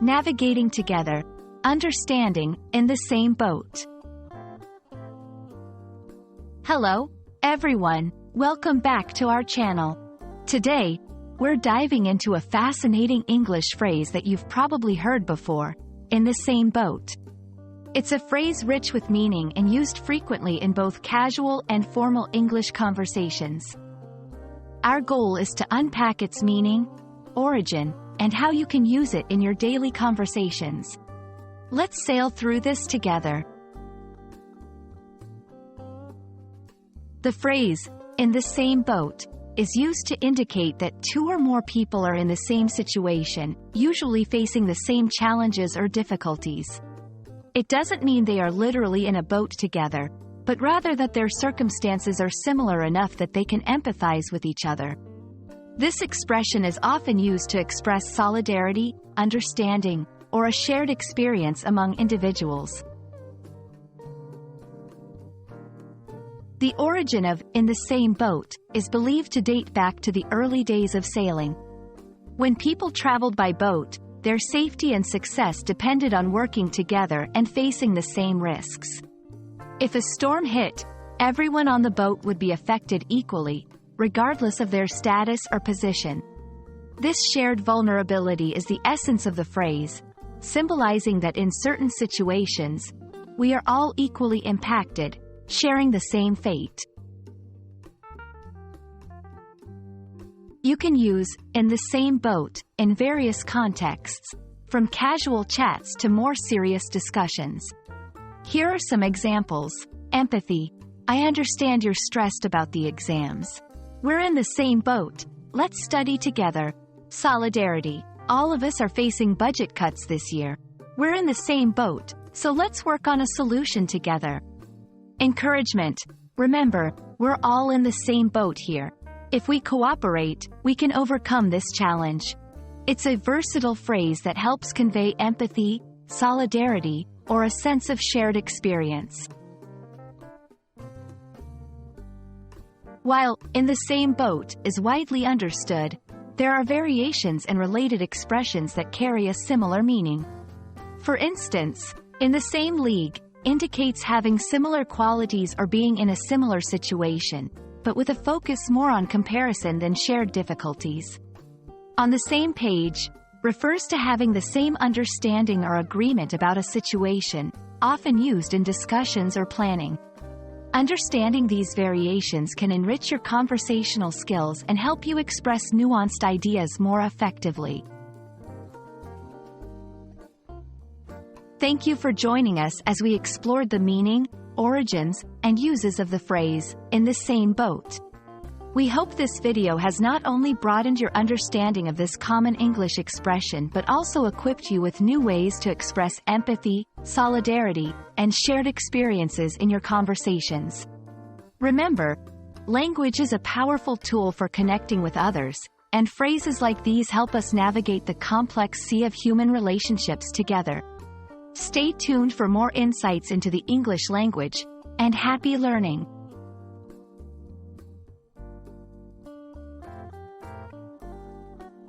navigating together, understanding, in the same boat. Hello, everyone, welcome back to our channel. Today, we're diving into a fascinating English phrase that you've probably heard before, in the same boat. It's a phrase rich with meaning and used frequently in both casual and formal English conversations. Our goal is to unpack its meaning, origin, and how you can use it in your daily conversations. Let's sail through this together. The phrase, in the same boat, is used to indicate that two or more people are in the same situation, usually facing the same challenges or difficulties. It doesn't mean they are literally in a boat together, but rather that their circumstances are similar enough that they can empathize with each other. This expression is often used to express solidarity, understanding, or a shared experience among individuals. The origin of "in the same boat" is believed to date back to the early days of sailing. When people traveled by boat, their safety and success depended on working together and facing the same risks. If a storm hit, everyone on the boat would be affected equally, regardless of their status or position. This shared vulnerability is the essence of the phrase, symbolizing that in certain situations, we are all equally impacted, sharing the same fate. You can use "in the same boat" in various contexts, from casual chats to more serious discussions. Here are some examples. Empathy. I understand you're stressed about the exams. We're in the same boat. Let's study together. Solidarity. All of us are facing budget cuts this year. We're in the same boat, so let's work on a solution together. Encouragement. Remember, we're all in the same boat here. If we cooperate, we can overcome this challenge. It's a versatile phrase that helps convey empathy, solidarity, or a sense of shared experience. While "in the same boat" is widely understood, there are variations and related expressions that carry a similar meaning. For instance, "in the same league" indicates having similar qualities or being in a similar situation, but with a focus more on comparison than shared difficulties. On the same page refers to having the same understanding or agreement about a situation, often used in discussions or planning. Understanding these variations can enrich your conversational skills and help you express nuanced ideas more effectively. Thank you for joining us as we explored the meaning, origins, and uses of the phrase, "in the same boat." We hope this video has not only broadened your understanding of this common English expression but also equipped you with new ways to express empathy, solidarity, and shared experiences in your conversations. Remember, language is a powerful tool for connecting with others, and phrases like these help us navigate the complex sea of human relationships together. Stay tuned for more insights into the English language, and happy learning!